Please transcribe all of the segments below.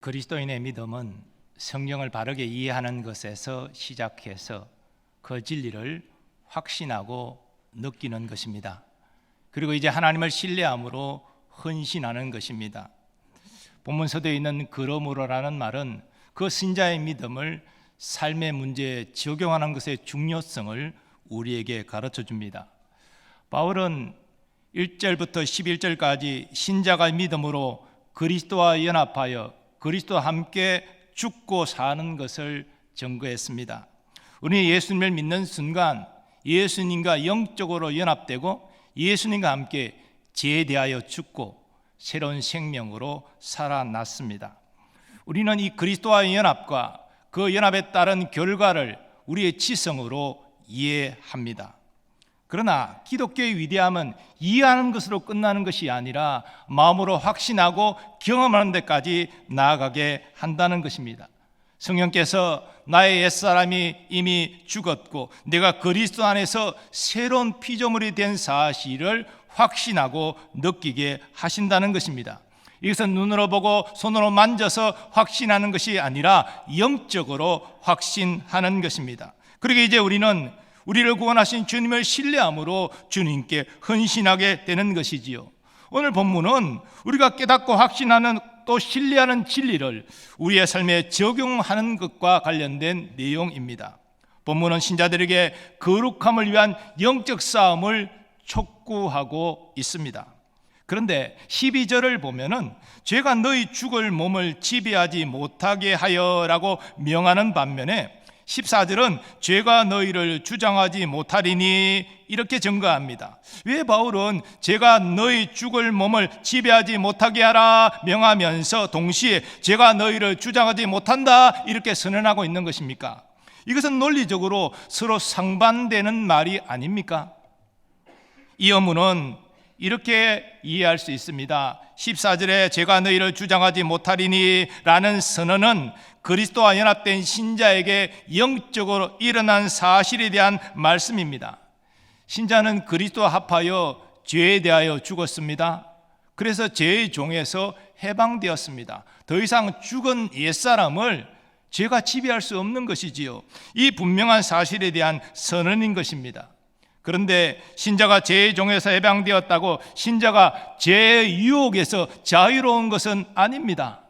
그리스도인의 믿음은 성경을 바르게 이해하는 것에서 시작해서 그 진리를 확신하고 느끼는 것입니다. 그리고 이제 하나님을 신뢰함으로 헌신하는 것입니다. 본문 서두에 있는 그러므로라는 말은 그 신자의 믿음을 삶의 문제에 적용하는 것의 중요성을 우리에게 가르쳐 줍니다. 바울은 1절부터 11절까지 신자가 믿음으로 그리스도와 연합하여 그리스도와 함께 죽고 사는 것을 증거했습니다. 우리는 예수님을 믿는 순간 예수님과 영적으로 연합되고 예수님과 함께 제대하여 죽고 새로운 생명으로 살아났습니다. 우리는 이 그리스도와의 연합과 그 연합에 따른 결과를 우리의 지성으로 이해합니다. 그러나 기독교의 위대함은 이해하는 것으로 끝나는 것이 아니라 마음으로 확신하고 경험하는 데까지 나아가게 한다는 것입니다. 성령께서 나의 옛사람이 이미 죽었고 내가 그리스도 안에서 새로운 피조물이 된 사실을 확신하고 느끼게 하신다는 것입니다. 이것은 눈으로 보고 손으로 만져서 확신하는 것이 아니라 영적으로 확신하는 것입니다. 그러게 이제 우리는 우리를 구원하신 주님을 신뢰함으로 주님께 헌신하게 되는 것이지요. 오늘 본문은 우리가 깨닫고 확신하는 또 신뢰하는 진리를 우리의 삶에 적용하는 것과 관련된 내용입니다. 본문은 신자들에게 거룩함을 위한 영적 싸움을 촉구하고 있습니다. 그런데 12절을 보면은 죄가 너희 죽을 몸을 지배하지 못하게 하여라고 명하는 반면에 14절은 죄가 너희를 주장하지 못하리니 이렇게 증거합니다. 왜 바울은 죄가 너희 죽을 몸을 지배하지 못하게 하라 명하면서 동시에 죄가 너희를 주장하지 못한다 이렇게 선언하고 있는 것입니까? 이것은 논리적으로 서로 상반되는 말이 아닙니까? 이 어문은 이렇게 이해할 수 있습니다. 14절에 죄가 너희를 주장하지 못하리니 라는 선언은 그리스도와 연합된 신자에게 영적으로 일어난 사실에 대한 말씀입니다. 신자는 그리스도와 합하여 죄에 대하여 죽었습니다. 그래서 죄의 종에서 해방되었습니다. 더 이상 죽은 옛사람을 죄가 지배할 수 없는 것이지요. 이 분명한 사실에 대한 선언인 것입니다. 그런데 신자가 죄의 종에서 해방되었다고 신자가 죄의 유혹에서 자유로운 것은 아닙니다.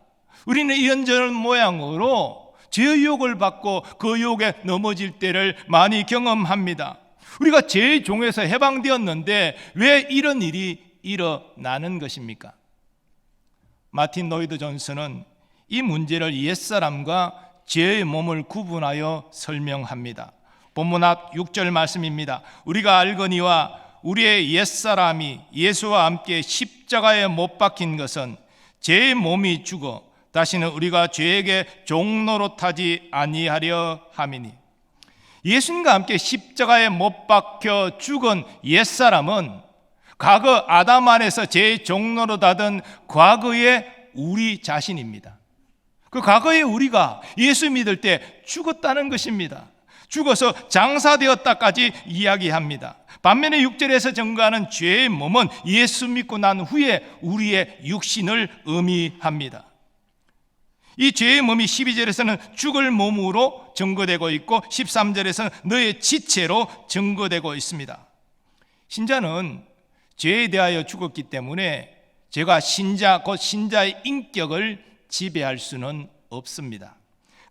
우리는 이런저런 모양으로 죄의 유혹을 받고 그 유혹에 넘어질 때를 많이 경험합니다. 우리가 죄의 종에서 해방되었는데 왜 이런 일이 일어나는 것입니까? 마틴 노이드 존슨은 이 문제를 옛사람과 죄의 몸을 구분하여 설명합니다. 본문 앞 6절 말씀입니다. 우리가 알거니와 우리의 옛사람이 예수와 함께 십자가에 못 박힌 것은 죄의 몸이 죽어 다시는 우리가 죄에게 종노릇하지 아니하려 함이니. 예수님과 함께 십자가에 못 박혀 죽은 옛사람은 과거 아담 안에서 죄의 종노릇하던 과거의 우리 자신입니다. 그 과거의 우리가 예수 믿을 때 죽었다는 것입니다. 죽어서 장사되었다까지 이야기합니다. 반면에 6절에서 증거하는 죄의 몸은 예수 믿고 난 후에 우리의 육신을 의미합니다. 이 죄의 몸이 12절에서는 죽을 몸으로 증거되고 있고 13절에서는 너의 지체로 증거되고 있습니다. 신자는 죄에 대하여 죽었기 때문에 죄가 신자 곧 신자의 인격을 지배할 수는 없습니다.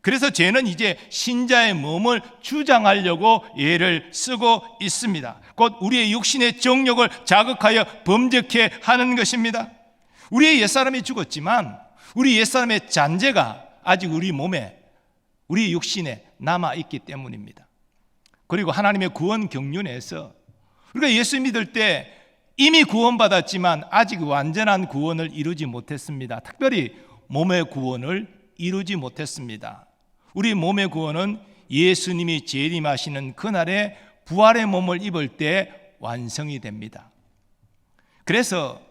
그래서 죄는 이제 신자의 몸을 주장하려고 애를 쓰고 있습니다. 곧 우리의 육신의 정욕을 자극하여 범죄케 하는 것입니다. 우리의 옛사람이 죽었지만 우리 옛사람의 잔재가 아직 우리 몸에, 우리 육신에 남아있기 때문입니다. 그리고 하나님의 구원 경륜에서 우리가 예수 믿을 때 이미 구원받았지만 아직 완전한 구원을 이루지 못했습니다. 특별히 몸의 구원을 이루지 못했습니다. 우리 몸의 구원은 예수님이 재림하시는 그날에 부활의 몸을 입을 때 완성이 됩니다. 그래서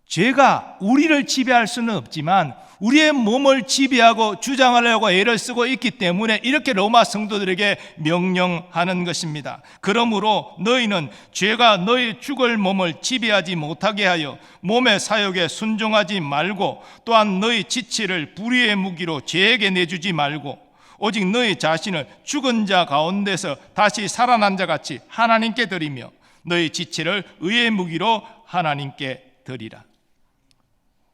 죄가 우리를 지배할 수는 없지만 우리의 몸을 지배하고 주장하려고 애를 쓰고 있기 때문에 이렇게 로마 성도들에게 명령하는 것입니다. 그러므로 너희는 죄가 너희 죽을 몸을 지배하지 못하게 하여 몸의 사욕에 순종하지 말고, 또한 너희 지체를 불의의 무기로 죄에게 내주지 말고, 오직 너희 자신을 죽은 자 가운데서 다시 살아난 자 같이 하나님께 드리며 너희 지체를 의의 무기로 하나님께 드리라.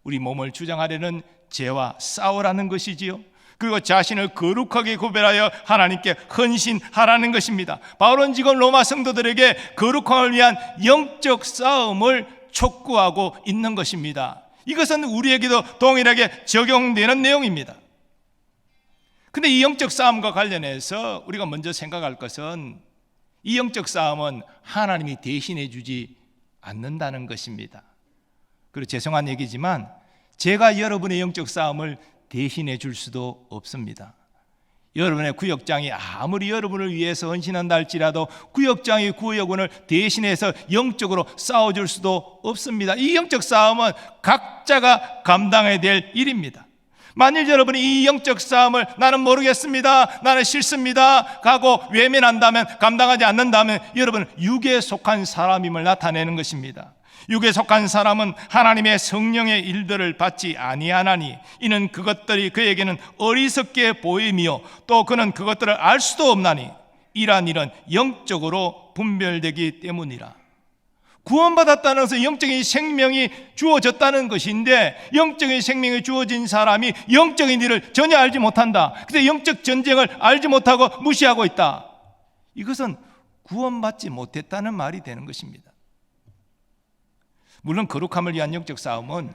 우리 몸을 주장하려는 죄와 싸우라는 것이지요. 그리고 자신을 거룩하게 구별하여 하나님께 헌신하라는 것입니다. 바울은 지금 로마 성도들에게 거룩함을 위한 영적 싸움을 촉구하고 있는 것입니다. 이것은 우리에게도 동일하게 적용되는 내용입니다. 근데 이 영적 싸움과 관련해서 우리가 먼저 생각할 것은 이 영적 싸움은 하나님이 대신해 주지 않는다는 것입니다. 그리고 죄송한 얘기지만 제가 여러분의 영적 싸움을 대신해 줄 수도 없습니다. 여러분의 구역장이 아무리 여러분을 위해서 헌신한다 할지라도 구역장이 구역원을 대신해서 영적으로 싸워줄 수도 없습니다. 이 영적 싸움은 각자가 감당해야 될 일입니다. 만일 여러분이 이 영적 싸움을 나는 모르겠습니다, 나는 싫습니다 하고 외면한다면, 감당하지 않는다면 여러분은 육에 속한 사람임을 나타내는 것입니다. 육에 속한 사람은 하나님의 성령의 일들을 받지 아니하나니 이는 그것들이 그에게는 어리석게 보이며 또 그는 그것들을 알 수도 없나니 이란 일은 영적으로 분별되기 때문이라. 구원받았다는 것은 영적인 생명이 주어졌다는 것인데, 영적인 생명이 주어진 사람이 영적인 일을 전혀 알지 못한다. 근데 영적 전쟁을 알지 못하고 무시하고 있다. 이것은 구원받지 못했다는 말이 되는 것입니다. 물론 거룩함을 위한 영적 싸움은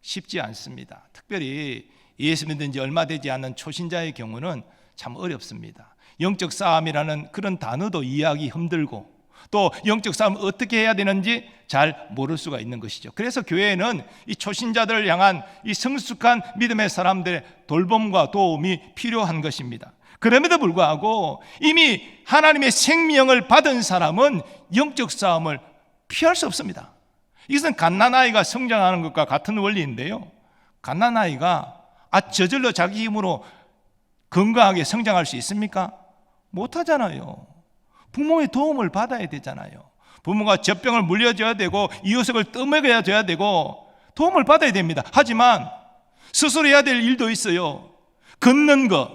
쉽지 않습니다. 특별히 예수 믿은 지 얼마 되지 않은 초신자의 경우는 참 어렵습니다. 영적 싸움이라는 그런 단어도 이해하기 힘들고, 또 영적 싸움을 어떻게 해야 되는지 잘 모를 수가 있는 것이죠. 그래서 교회에는 이 초신자들을 향한 이 성숙한 믿음의 사람들의 돌봄과 도움이 필요한 것입니다. 그럼에도 불구하고 이미 하나님의 생명을 받은 사람은 영적 싸움을 피할 수 없습니다. 이것은 갓난아이가 성장하는 것과 같은 원리인데요, 갓난아이가 저절로 자기 힘으로 건강하게 성장할 수 있습니까? 못하잖아요. 부모의 도움을 받아야 되잖아요. 부모가 젖병을 물려줘야 되고 이유석을 떠먹여야 돼야 되고 도움을 받아야 됩니다. 하지만 스스로 해야 될 일도 있어요. 걷는 것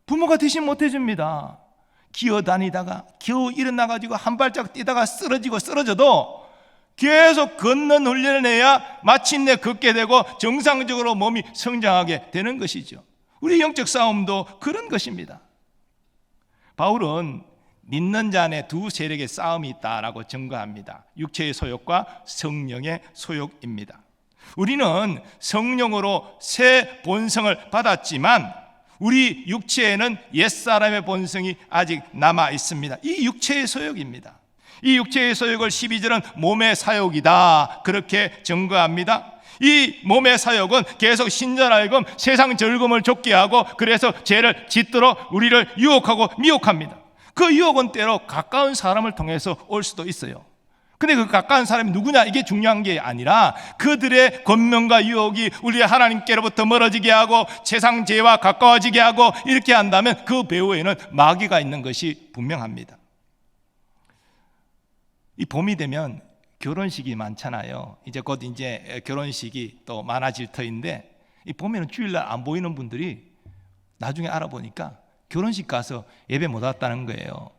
부모가 대신 못해줍니다. 기어다니다가 겨우 일어나가지고 한 발짝 뛰다가 쓰러져도 계속 걷는 훈련을 해야 마침내 걷게 되고 정상적으로 몸이 성장하게 되는 것이죠. 우리 영적 싸움도 그런 것입니다. 바울은 믿는 자 안에 두 세력의 싸움이 있다라고 증거합니다. 육체의 소욕과 성령의 소욕입니다. 우리는 성령으로 새 본성을 받았지만 우리 육체에는 옛사람의 본성이 아직 남아 있습니다. 이 육체의 소욕입니다. 이 육체의 소욕을 12절은 몸의 사욕이다 그렇게 증거합니다. 이 몸의 사욕은 계속 신자라여금 세상 즐거움을 좇게 하고 그래서 죄를 짓도록 우리를 유혹하고 미혹합니다. 그 유혹은 때로 가까운 사람을 통해서 올 수도 있어요. 근데 그 가까운 사람이 누구냐 이게 중요한 게 아니라 그들의 권면과 유혹이 우리 하나님께로부터 멀어지게 하고 세상 죄와 가까워지게 하고 이렇게 한다면 그 배후에는 마귀가 있는 것이 분명합니다. 이 봄이 되면 결혼식이 많잖아요. 이제 곧 결혼식이 또 많아질 터인데 이 봄에는 주일날 안 보이는 분들이 나중에 알아보니까 결혼식 가서 예배 못 왔다는 거예요.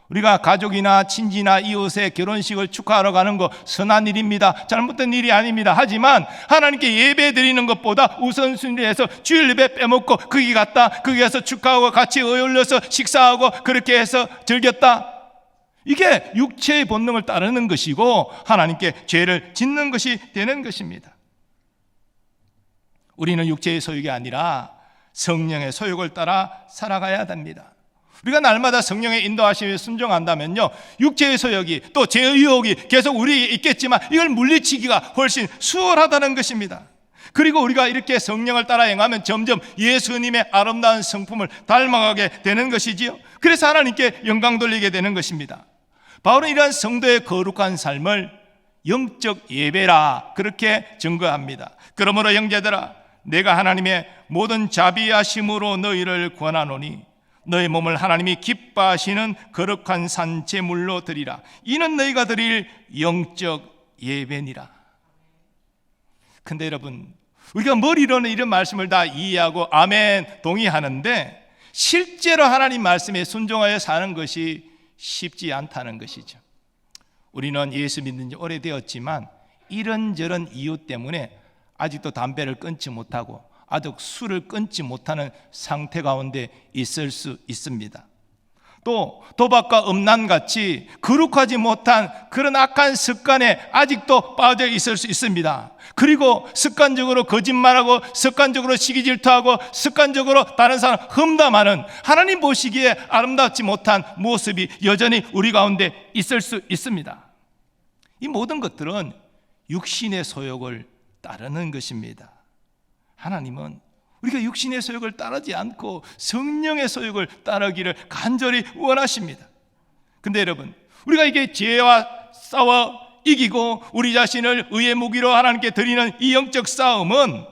우리가 가족이나 친지나 이웃의 결혼식을 축하하러 가는 거 선한 일입니다. 잘못된 일이 아닙니다. 하지만 하나님께 예배 드리는 것보다 우선순위에서 주일 예배 빼먹고 거기 갔다 거기 가서 축하하고 같이 어울려서 식사하고 그렇게 해서 즐겼다. 이게 육체의 본능을 따르는 것이고 하나님께 죄를 짓는 것이 되는 것입니다. 우리는 육체의 소욕이 아니라 성령의 소욕을 따라 살아가야 됩니다. 우리가 날마다 성령의 인도하심에 순종한다면요 육체의 소욕이 또 죄의 유혹이 계속 우리에게 있겠지만 이걸 물리치기가 훨씬 수월하다는 것입니다. 그리고 우리가 이렇게 성령을 따라 행하면 점점 예수님의 아름다운 성품을 닮아가게 되는 것이지요. 그래서 하나님께 영광 돌리게 되는 것입니다. 바울은 이러한 성도의 거룩한 삶을 영적 예배라 그렇게 증거합니다. 그러므로 형제들아, 내가 하나님의 모든 자비하심으로 너희를 권하노니 너희 몸을 하나님이 기뻐하시는 거룩한 산 제물로 드리라. 이는 너희가 드릴 영적 예배니라. 근데 여러분, 우리가 머리로는 이런 말씀을 다 이해하고 아멘 동의하는데 실제로 하나님 말씀에 순종하여 사는 것이 쉽지 않다는 것이죠. 우리는 예수 믿는 지 오래되었지만 이런저런 이유 때문에 아직도 담배를 끊지 못하고 아직 술을 끊지 못하는 상태 가운데 있을 수 있습니다. 또 도박과 음란같이 거룩하지 못한 그런 악한 습관에 아직도 빠져 있을 수 있습니다. 그리고 습관적으로 거짓말하고 습관적으로 시기질투하고 습관적으로 다른 사람 험담하는 하나님 보시기에 아름답지 못한 모습이 여전히 우리 가운데 있을 수 있습니다. 이 모든 것들은 육신의 소욕을 따르는 것입니다. 하나님은 우리가 육신의 소욕을 따르지 않고 성령의 소욕을 따르기를 간절히 원하십니다. 근데 여러분, 우리가 이게 죄와 싸워 이기고 우리 자신을 의의 무기로 하나님께 드리는 이 영적 싸움은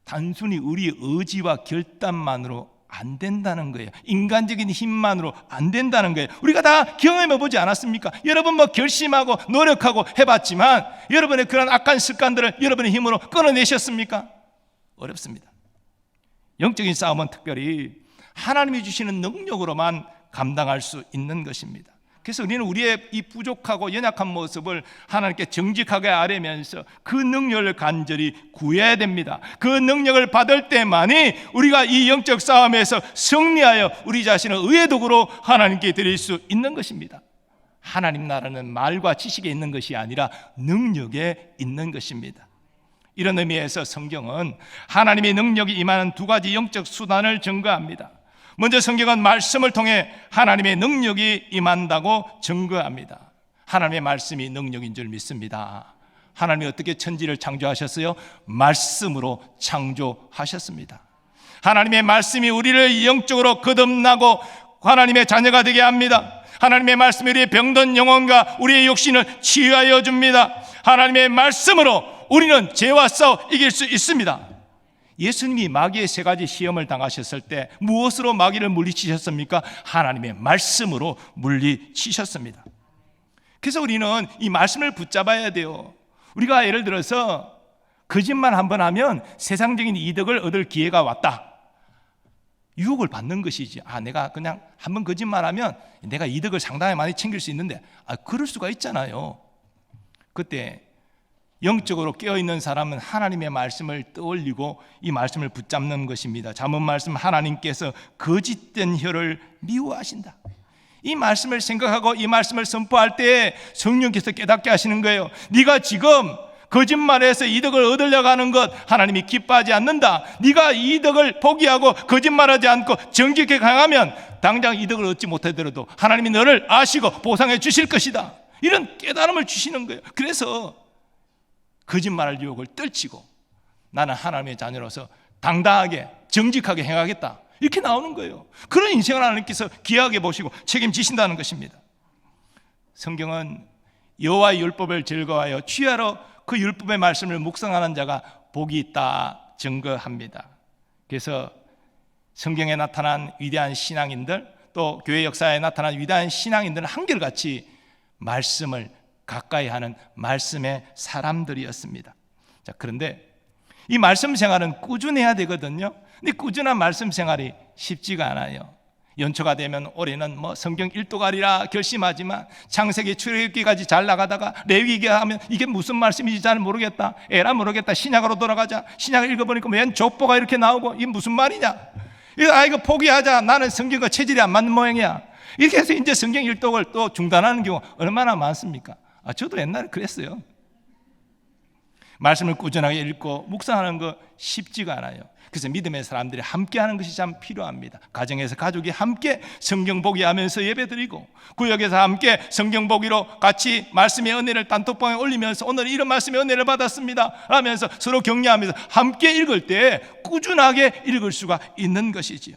단순히 우리의 의지와 결단만으로 안 된다는 거예요. 인간적인 힘만으로 안 된다는 거예요. 우리가 다 경험해 보지 않았습니까? 여러분 뭐 결심하고 노력하고 해봤지만 여러분의 그런 악한 습관들을 여러분의 힘으로 끊어내셨습니까? 어렵습니다. 영적인 싸움은 특별히 하나님이 주시는 능력으로만 감당할 수 있는 것입니다. 그래서 우리는 우리의 이 부족하고 연약한 모습을 하나님께 정직하게 아뢰면서 그 능력을 간절히 구해야 됩니다. 그 능력을 받을 때만이 우리가 이 영적 싸움에서 승리하여 우리 자신을 의의 도구로 하나님께 드릴 수 있는 것입니다. 하나님 나라는 말과 지식에 있는 것이 아니라 능력에 있는 것입니다. 이런 의미에서 성경은 하나님의 능력이 임하는 두 가지 영적 수단을 증거합니다. 먼저 성경은 말씀을 통해 하나님의 능력이 임한다고 증거합니다. 하나님의 말씀이 능력인 줄 믿습니다. 하나님이 어떻게 천지를 창조하셨어요? 말씀으로 창조하셨습니다. 하나님의 말씀이 우리를 영적으로 거듭나고 하나님의 자녀가 되게 합니다. 하나님의 말씀이 우리의 병든 영혼과 우리의 육신을 치유하여 줍니다. 하나님의 말씀으로 우리는 죄와 싸워 이길 수 있습니다. 예수님이 마귀의 세 가지 시험을 당하셨을 때 무엇으로 마귀를 물리치셨습니까? 하나님의 말씀으로 물리치셨습니다. 그래서 우리는 이 말씀을 붙잡아야 돼요. 우리가 예를 들어서 거짓말 한번 하면 세상적인 이득을 얻을 기회가 왔다. 유혹을 받는 것이지. 내가 그냥 한번 거짓말하면 내가 이득을 상당히 많이 챙길 수 있는데 그럴 수가 있잖아요. 그때 영적으로 깨어있는 사람은 하나님의 말씀을 떠올리고 이 말씀을 붙잡는 것입니다. 잠언 말씀, 하나님께서 거짓된 혀를 미워하신다. 이 말씀을 생각하고 이 말씀을 선포할 때 성령께서 깨닫게 하시는 거예요. 네가 지금 거짓말해서 이득을 얻으려고 하는 것 하나님이 기뻐하지 않는다. 네가 이득을 포기하고 거짓말하지 않고 정직하게 강하면 당장 이득을 얻지 못하더라도 하나님이 너를 아시고 보상해 주실 것이다. 이런 깨달음을 주시는 거예요. 그래서 거짓말할 유혹을 떨치고 나는 하나님의 자녀로서 당당하게 정직하게 행하겠다, 이렇게 나오는 거예요. 그런 인생을 하나님께서 귀하게 보시고 책임지신다는 것입니다. 성경은 여호와의 율법을 즐거워하여 취하러 그 율법의 말씀을 묵상하는 자가 복이 있다 증거합니다. 그래서 성경에 나타난 위대한 신앙인들, 또 교회 역사에 나타난 위대한 신앙인들은 한결같이 말씀을 가까이 하는 말씀의 사람들이었습니다. 자, 그런데 이 말씀 생활은 꾸준해야 되거든요. 근데 꾸준한 말씀 생활이 쉽지가 않아요. 연초가 되면 올해는 성경 1도가리라 결심하지만 창세기 출애굽기까지 잘 나가다가 레위기 하면 이게 무슨 말씀인지 잘 모르겠다, 에라 모르겠다, 신약으로 돌아가자. 신약을 읽어보니까 웬 족보가 이렇게 나오고 이게 무슨 말이냐, 이거 포기하자, 나는 성경과 체질이 안 맞는 모양이야. 이렇게 해서 이제 성경 1독을 또 중단하는 경우 얼마나 많습니까? 저도 옛날에 그랬어요. 말씀을 꾸준하게 읽고 묵상하는 거 쉽지가 않아요. 그래서 믿음의 사람들이 함께 하는 것이 참 필요합니다. 가정에서 가족이 함께 성경 보기 하면서 예배드리고, 구역에서 함께 성경 보기로 같이 말씀의 은혜를 단톡방에 올리면서 오늘 이런 말씀의 은혜를 받았습니다 하면서 서로 격려하면서 함께 읽을 때 꾸준하게 읽을 수가 있는 것이지요.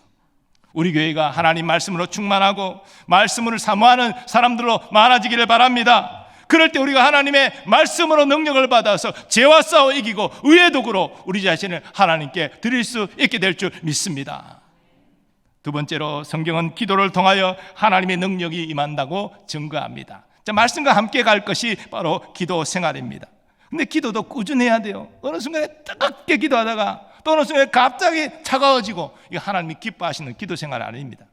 우리 교회가 하나님 말씀으로 충만하고 말씀을 사모하는 사람들로 많아지기를 바랍니다. 그럴 때 우리가 하나님의 말씀으로 능력을 받아서 죄와 싸워 이기고 의의 도구로 우리 자신을 하나님께 드릴 수 있게 될 줄 믿습니다. 두 번째로 성경은 기도를 통하여 하나님의 능력이 임한다고 증거합니다. 자, 말씀과 함께 갈 것이 바로 기도 생활입니다. 근데 기도도 꾸준해야 돼요. 어느 순간에 뜨겁게 기도하다가 또 어느 순간에 갑자기 차가워지고, 이거 하나님이 기뻐하시는 기도 생활 아닙니다.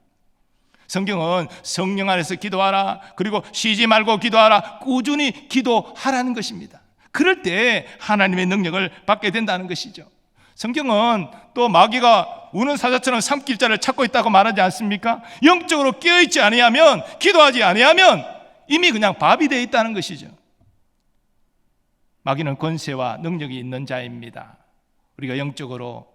성경은 성령 안에서 기도하라, 그리고 쉬지 말고 기도하라, 꾸준히 기도하라는 것입니다. 그럴 때 하나님의 능력을 받게 된다는 것이죠. 성경은 또 마귀가 우는 사자처럼 삼킬 자를 찾고 있다고 말하지 않습니까? 영적으로 깨어있지 아니하면, 기도하지 아니하면 이미 그냥 밥이 되어 있다는 것이죠. 마귀는 권세와 능력이 있는 자입니다. 우리가 영적으로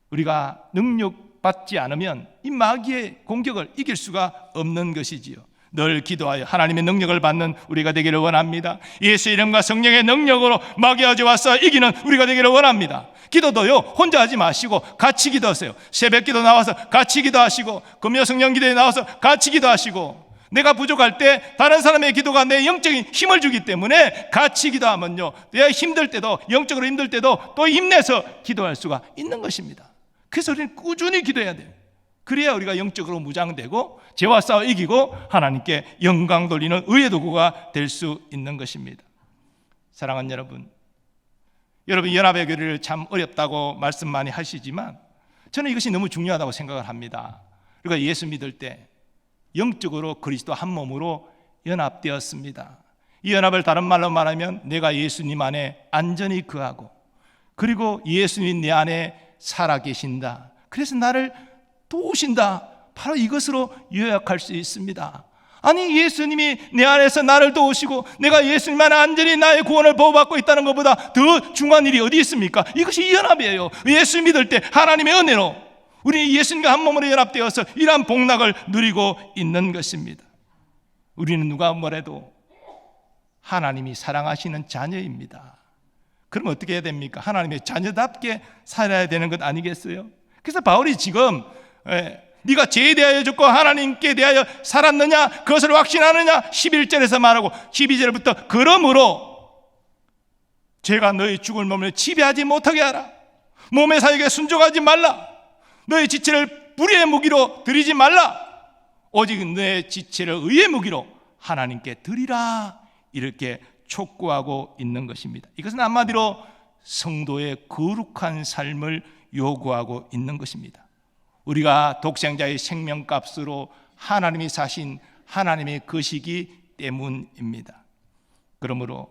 우리가 능력받지 않으면 이 마귀의 공격을 이길 수가 없는 것이지요. 늘 기도하여 하나님의 능력을 받는 우리가 되기를 원합니다. 예수 이름과 성령의 능력으로 마귀와 죄와 싸워 이기는 우리가 되기를 원합니다. 기도도요, 혼자 하지 마시고 같이 기도하세요. 새벽 기도 나와서 같이 기도하시고, 금요 성령 기도에 나와서 같이 기도하시고, 내가 부족할 때 다른 사람의 기도가 내 영적인 힘을 주기 때문에 같이 기도하면요, 내가 힘들 때도, 영적으로 힘들 때도 또 힘내서 기도할 수가 있는 것입니다. 그래서 우리는 꾸준히 기도해야 돼요. 그래야 우리가 영적으로 무장되고 죄와 싸워 이기고 하나님께 영광 돌리는 의의 도구가 될 수 있는 것입니다. 사랑하는 여러분, 연합의 교리를 참 어렵다고 말씀 많이 하시지만 저는 이것이 너무 중요하다고 생각을 합니다. 우리가 예수 믿을 때 영적으로 그리스도 한 몸으로 연합되었습니다. 이 연합을 다른 말로 말하면 내가 예수님 안에 안전히 거하고, 그리고 예수님 내 안에 살아계신다, 그래서 나를 도우신다, 바로 이것으로 요약할 수 있습니다. 아니, 예수님이 내 안에서 나를 도우시고 내가 예수님 안에 안전히 나의 구원을 보호받고 있다는 것보다 더 중요한 일이 어디 있습니까? 이것이 연합이에요. 예수 믿을 때 하나님의 은혜로 우리 예수님과 한 몸으로 연합되어서 이러한 복락을 누리고 있는 것입니다. 우리는 누가 뭐래도 하나님이 사랑하시는 자녀입니다. 그럼 어떻게 해야 됩니까? 하나님의 자녀답게 살아야 되는 것 아니겠어요? 그래서 바울이 지금 네가 죄에 대하여 죽고 하나님께 대하여 살았느냐, 그것을 확신하느냐 11절에서 말하고 12절부터 그러므로 죄가 너희 죽을 몸을 지배하지 못하게 하라. 몸의 사역에 순종하지 말라. 너의 지체를 불의의 무기로 드리지 말라. 오직 내 지체를 의의 무기로 하나님께 드리라. 이렇게 촉구하고 있는 것입니다. 이것은 한마디로 성도의 거룩한 삶을 요구하고 있는 것입니다. 우리가 독생자의 생명값으로 하나님이 사신 하나님의 것이기 때문입니다. 그러므로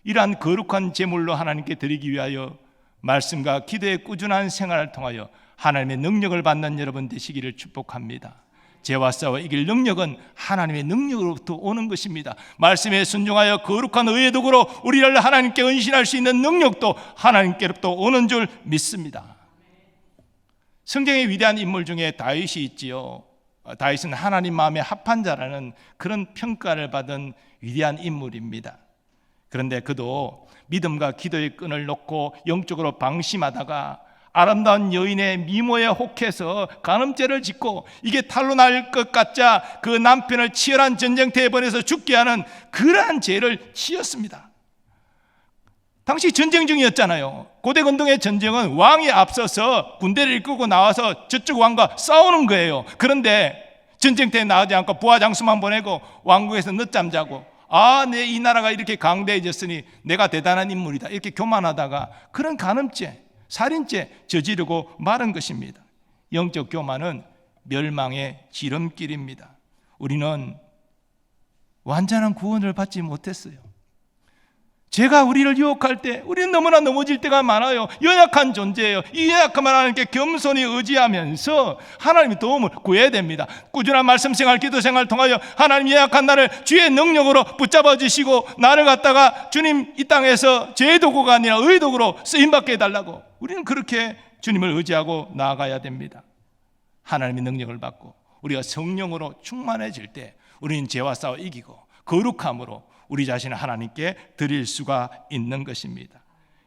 이러한 거룩한 제물로 하나님께 드리기 위하여 말씀과 기도의 꾸준한 생활을 통하여 하나님의 능력을 받는 여러분 되시기를 축복합니다. 죄와 싸워 이길 능력은 하나님의 능력으로부터 오는 것입니다. 말씀에 순종하여 거룩한 의의 도구로 우리를 하나님께 은신할 수 있는 능력도 하나님께로부터 오는 줄 믿습니다. 성경의 위대한 인물 중에 다윗이 있지요. 다윗은 하나님 마음에 합한 자라는 그런 평가를 받은 위대한 인물입니다. 그런데 그도 믿음과 기도의 끈을 놓고 영적으로 방심하다가 아름다운 여인의 미모에 혹해서 간음죄를 짓고 이게 탈로 날 것 같자 그 남편을 치열한 전쟁터에 보내서 죽게 하는 그러한 죄를 지었습니다. 당시 전쟁 중이었잖아요. 고대 근동의 전쟁은 왕이 앞서서 군대를 이끌고 나와서 저쪽 왕과 싸우는 거예요. 그런데 전쟁터에 나가지 않고 부하 장수만 보내고 왕국에서 늦잠 자고, 내 이 나라가 이렇게 강대해졌으니 내가 대단한 인물이다, 이렇게 교만하다가 그런 간음죄, 살인죄 저지르고 마른 것입니다. 영적 교만은 멸망의 지름길입니다. 우리는 완전한 구원을 받지 못했어요. 죄가 우리를 유혹할 때 우리는 너무나 넘어질 때가 많아요. 연약한 존재예요. 이 연약함을 하나님께 겸손히 의지하면서 하나님의 도움을 구해야 됩니다. 꾸준한 말씀 생활, 기도 생활을 통하여 하나님 연약한 나를 주의 능력으로 붙잡아 주시고 나를 갖다가 주님 이 땅에서 죄의 도구가 아니라 의의 도구로 쓰임받게 해달라고 우리는 그렇게 주님을 의지하고 나아가야 됩니다. 하나님의 능력을 받고 우리가 성령으로 충만해질 때 우리는 죄와 싸워 이기고 거룩함으로 우리 자신을 하나님께 드릴 수가 있는 것입니다.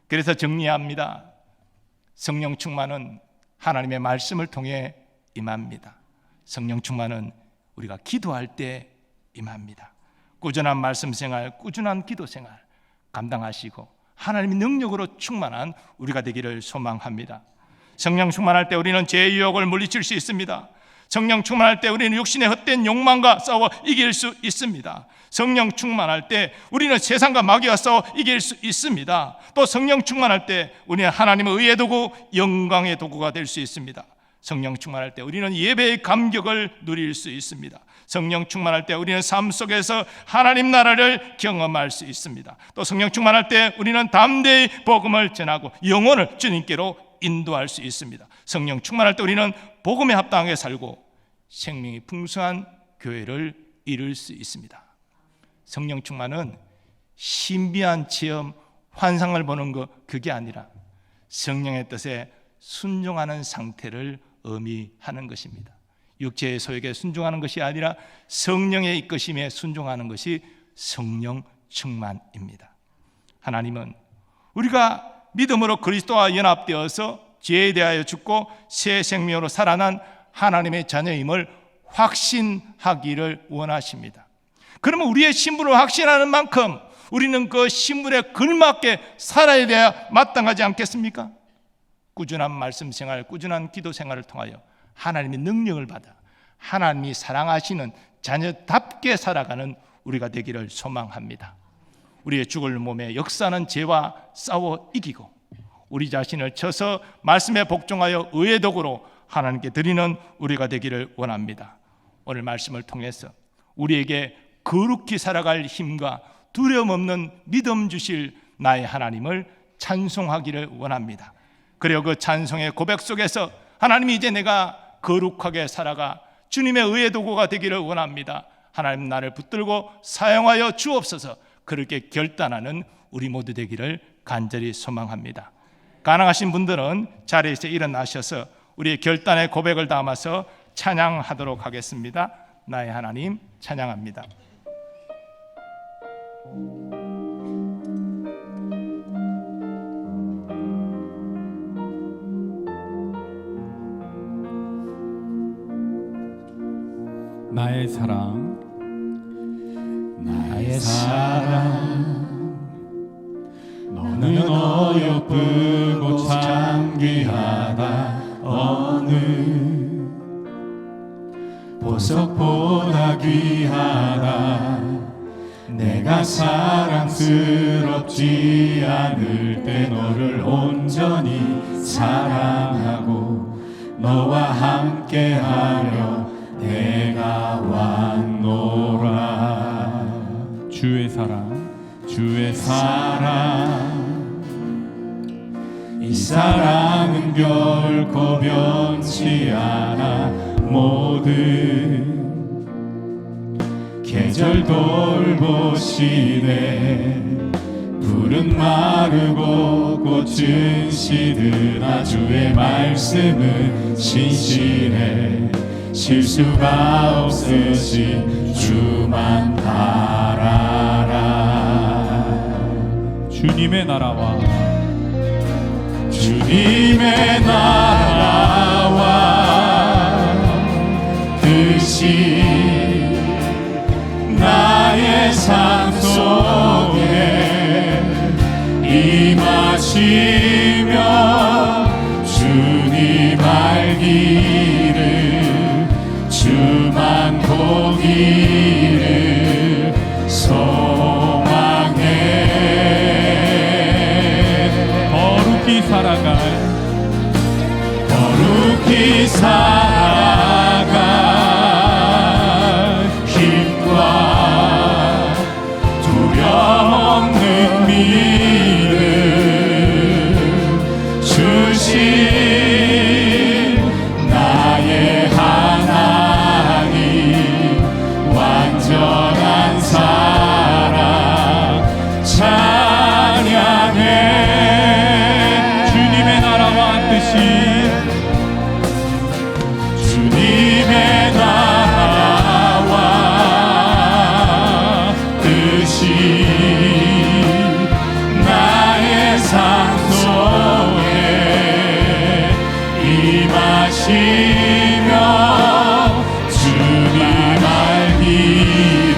그래서 정리합니다. 성령 충만은 하나님의 말씀을 통해 임합니다. 성령 충만은 우리가 기도할 때 임합니다. 꾸준한 말씀 생활, 꾸준한 기도 생활 감당하시고 하나님의 능력으로 충만한 우리가 되기를 소망합니다. 성령 충만할 때 우리는 죄의 유혹을 물리칠 수 있습니다. 성령 충만할 때 우리는 육신의 헛된 욕망과 싸워 이길 수 있습니다. 성령 충만할 때 우리는 세상과 마귀와 싸워 이길 수 있습니다. 또 성령 충만할 때 우리는 하나님의 의의 도구, 영광의 도구가 될 수 있습니다. 성령 충만할 때 우리는 예배의 감격을 누릴 수 있습니다. 성령 충만할 때 우리는 삶 속에서 하나님 나라를 경험할 수 있습니다. 또 성령 충만할 때 우리는 담대히 복음을 전하고 영혼을 주님께로 인도할 수 있습니다. 성령 충만할 때 우리는 복음에 합당하게 살고 생명이 풍성한 교회를 이룰 수 있습니다. 성령 충만은 신비한 체험, 환상을 보는 것, 그게 아니라 성령의 뜻에 순종하는 상태를 의미하는 것입니다. 육체의 소욕에 순종하는 것이 아니라 성령의 이끄심에 순종하는 것이 성령 충만입니다. 하나님은 우리가 믿음으로 그리스도와 연합되어서 죄에 대하여 죽고 새 생명으로 살아난 하나님의 자녀임을 확신하기를 원하십니다. 그러면 우리의 신분을 확신하는 만큼 우리는 그 신분에 걸맞게 살아야 돼야 마땅하지 않겠습니까? 꾸준한 말씀 생활, 꾸준한 기도 생활을 통하여 하나님의 능력을 받아 하나님이 사랑하시는 자녀답게 살아가는 우리가 되기를 소망합니다. 우리의 죽을 몸에 역사하는 죄와 싸워 이기고 우리 자신을 쳐서 말씀에 복종하여 의의 도구로 하나님께 드리는 우리가 되기를 원합니다. 오늘 말씀을 통해서 우리에게 거룩히 살아갈 힘과 두려움 없는 믿음 주실 나의 하나님을 찬송하기를 원합니다. 그리고 그 찬송의 고백 속에서 하나님이 이제 내가 거룩하게 살아가 주님의 의의 도구가 되기를 원합니다. 하나님 나를 붙들고 사용하여 주옵소서. 그렇게 결단하는 우리 모두 되기를 간절히 소망합니다. 가능하신 분들은 자리에서 일어나셔서 우리의 결단의 고백을 담아서 찬양하도록 하겠습니다. 나의 하나님 찬양합니다. 나의 사랑, 나의 사랑, 너는 어여쁘고 참 귀하다. 어느 보석보다 귀하다. 내가 사랑스럽지 않을 때 너를 온전히 사랑하고 너와 함께하려 내가 왔노라. 주의 사랑, 주의 사랑, 이 사랑은 결코 변치 않아. 모든 계절 돌보시네. 풀은 마르고 꽃은 시드나 주의 말씀은 신실해. 실수가 없으신 주만 바라라. 주님의 나라와 주님의 나라와 뜻이 나의 삶 속에 임하시며 주님 알기를 주만 보기를 소망해. 거룩히 살아갈 힘과 두려움 없는 믿음 주신 나의 하나님 완전한 사랑 찬양해. 주님의 나라와 뜻이 주님의 나라와 뜻이 나의 삶 속에 임하시며 주님 알기를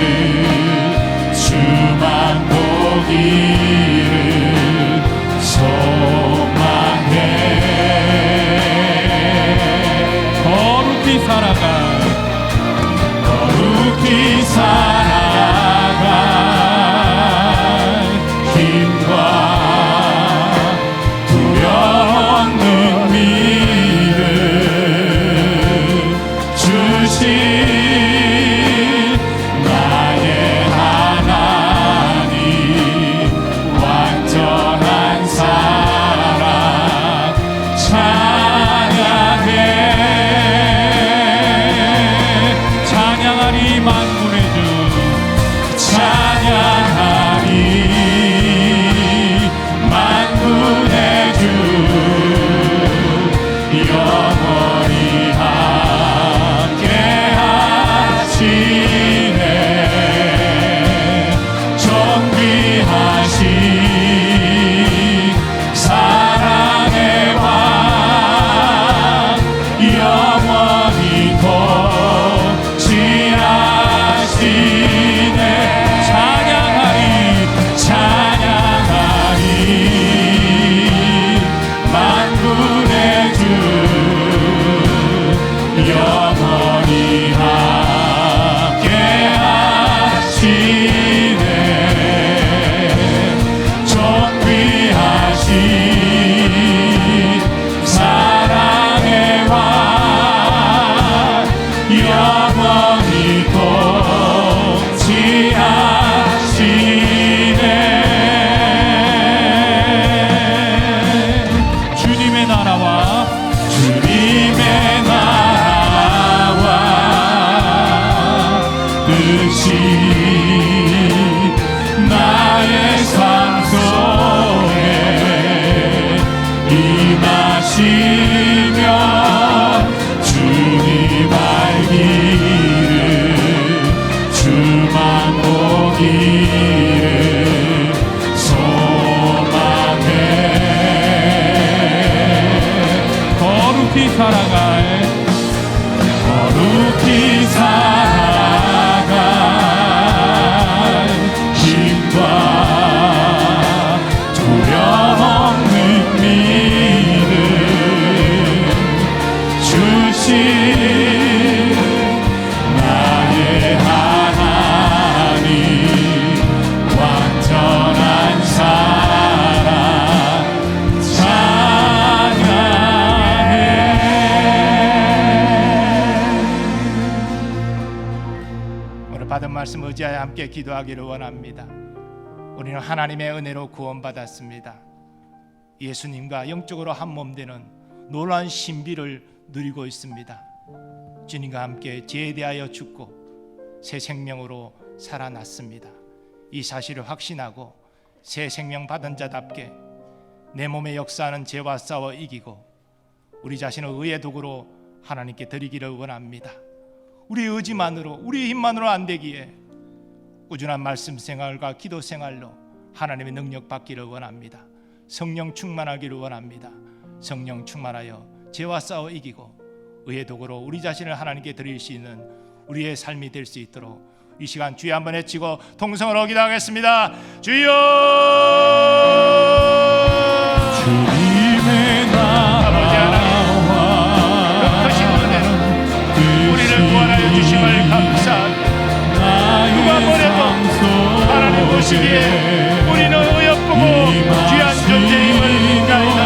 영원히 함께 하시네. 존귀하신 사랑의 왕 영원히 통치하시네. 주님의 나라와 뜻이 나의 삶 속에 임하시며 주님 알기를 주만 보기를 소망해. 거룩히 살아갈 힘과 두려움없는 믿음 주신 나의 하나님 완전한 사랑 찬양해. 오늘 받은 말씀 의지하여 함께 기도하기를 원합니다. 우리는 하나님의 은혜로 구원받았습니다. 예수님과 영적으로 한몸 되는 놀라운 신비를 누리고 있습니다. 주님과 함께 제대하여 죽고 새 생명으로 살아났습니다. 이 사실을 확신하고 새 생명 받은 자답게 내 몸에 역사하는 죄와 싸워 이기고 우리 자신을 의의 도구로 하나님께 드리기를 원합니다. 우리의 의지만으로, 우리의 힘만으로 안 되기에 꾸준한 말씀 생활과 기도 생활로 하나님의 능력 받기를 원합니다. 성령 충만하기를 원합니다. 성령 충만하여 죄와 싸워 이기고 의의 도구로 우리 자신을 하나님께 드릴 수 있는 우리의 삶이 될 수 있도록 이 시간 주여 한번 외치고 통성으로 기도하겠습니다. 주여! 주님의 아버지 하나님, 크신 은혜로 우리를 구원하여 주심을 감사합니다. 누가 보내도 하나님 보시기에 우리는 의롭고 귀한 존재임을 믿나이다.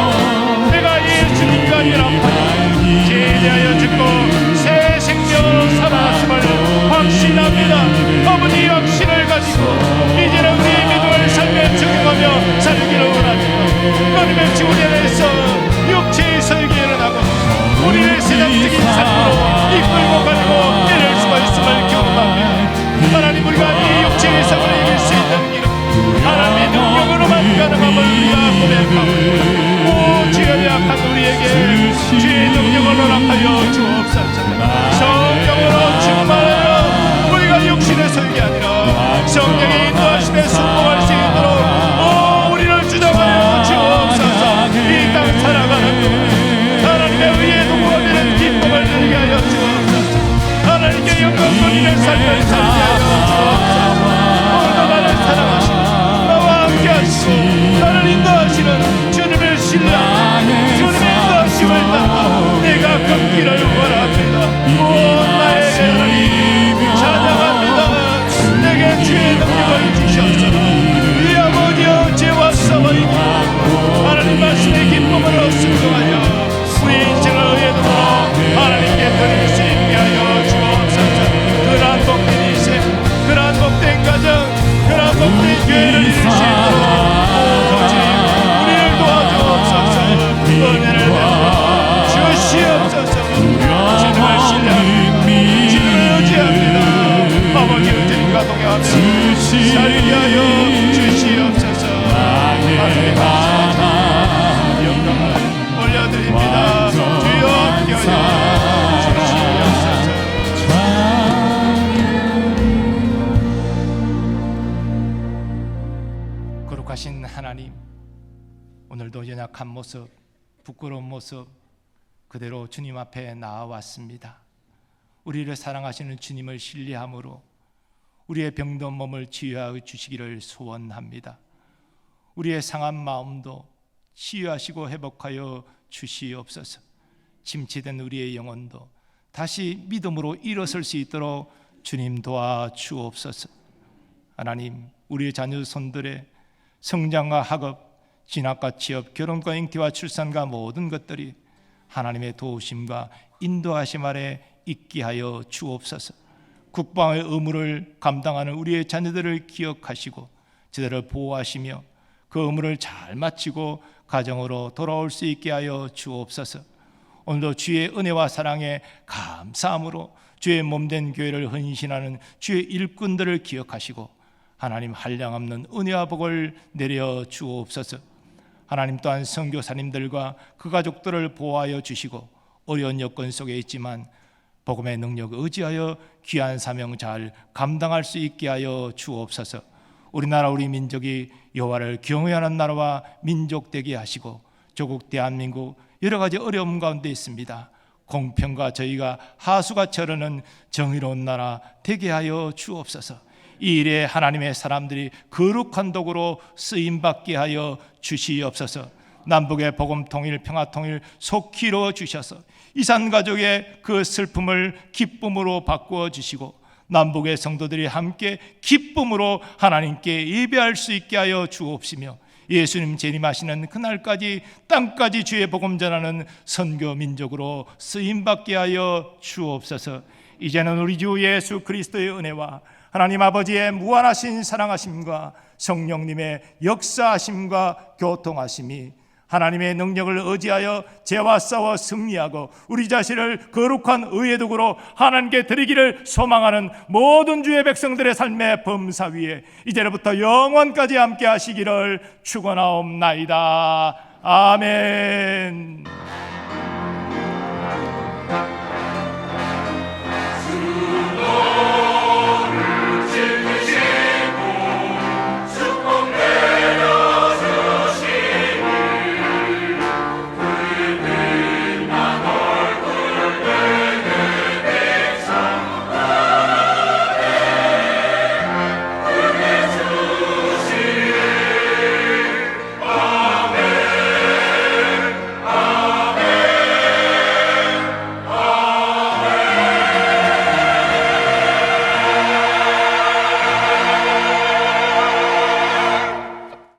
내가 예수님과 연합하여 제대하여 죽고 새 생명으로 살아났음을 확신합니다. 아버지 확신을 가지고 이제는 우리 믿음을 삶에 적용하며 살기를 원합니다. 하나님의 우리 안에서 육체의 설계 일어나고 우리를 세상적인 삶으로 이끌고 가지고 내릴 수가 있음을 경험합니다. 하나님 우리가 이 육체의 삶을 이길 수 있는 길은 하나님의 능력으로만 가능함을 우리가 고백하고 오 주여 약한 우리에게 주의 능력을 허락하여 주옵소서. 성령으로 충만하여 우리가 육신의 설계 아니라 성령의 인도하심에 순종할 수 있도록 오 우리를 주장하여 주옵소서. 이 땅 살아가는 동안 하나님의 의의 도구가 되는 기쁨을 누리게 하여 주옵소서. 하나님께 영광 돌리는 삶을 살게 하여 주옵소서. 오늘도 나를 사랑하시고 나와 함께 하시고 나를 인도하시는 주님을 신뢰하고 주님의 인도하심을 따라 내가 걷기를 원합니다. 오 나의 하나님 찬양합니다. 내게 주의 능력을 주셔서 이 아버지여 죄와 싸워 이기고 하나님 말씀의 기쁨을 순종하여 우리 인생을 의해도록 하나님께 드릴 수 있게 하여 주옵소서. 그러한 복된 인생, 그러한 복된 가정, 그러한 복된 교회를 이룰 수 있도록 오직 우리를 도와주옵소서. 은혜를 베풀어 주시옵소서. 주님을 신뢰합니다. 주님을 의지합니다. 아버지 주님과 동행하며 살게 하여 주시옵소서. 하나님의 영광을 올려드립니다. 주여 함께하여 주시옵소서. 거룩하신 하나님, 오늘도 연약한 모습, 부끄러운 모습 그대로 주님 앞에 나아왔습니다. 우리를 사랑하시는 주님을 신뢰함으로 우리의 병든 몸을 치유하여 주시기를 소원합니다. 우리의 상한 마음도 치유하시고 회복하여 주시옵소서. 침체된 우리의 영혼도 다시 믿음으로 일어설 수 있도록 주님 도와주옵소서. 하나님, 우리의 자녀 손들의 성장과 학업, 진학과 취업, 결혼과 잉태와 출산과 모든 것들이 하나님의 도우심과 인도하심 아래 있게 하여 주옵소서. 국방의 의무를 감당하는 우리의 자녀들을 기억하시고 저들을 보호하시며 그 의무를 잘 마치고 가정으로 돌아올 수 있게 하여 주옵소서. 오늘도 주의 은혜와 사랑에 감사함으로 주의 몸된 교회를 헌신하는 주의 일꾼들을 기억하시고 하나님 한량없는 은혜와 복을 내려 주옵소서. 하나님 또한 선교사님들과 그 가족들을 보호하여 주시고 어려운 여건 속에 있지만 복음의 능력 의지하여 귀한 사명 잘 감당할 수 있게 하여 주옵소서. 우리나라 우리 민족이 여호와를 경외하는 나라와 민족 되게 하시고 조국 대한민국 여러 가지 어려움 가운데 있습니다. 공평과 저희가 하수가 저르는 정의로운 나라 되게 하여 주옵소서. 이 일에 하나님의 사람들이 거룩한 도구로 쓰임받게 하여 주시옵소서. 남북의 복음 통일, 평화 통일 속히 이루어 주셔서 이산 가족의 그 슬픔을 기쁨으로 바꾸어 주시고 남북의 성도들이 함께 기쁨으로 하나님께 예배할 수 있게 하여 주옵시며 예수님 재림하시는 그날까지 땅까지 주의 복음 전하는 선교 민족으로 쓰임받게 하여 주옵소서. 이제는 우리 주 예수 그리스도의 은혜와 하나님 아버지의 무한하신 사랑하심과 성령님의 역사하심과 교통하심이 하나님의 능력을 의지하여 죄와 싸워 승리하고 우리 자신을 거룩한 의의 도구로 하나님께 드리기를 소망하는 모든 주의 백성들의 삶의 범사 위에 이제로부터 영원까지 함께 하시기를 축원하옵나이다. 아멘.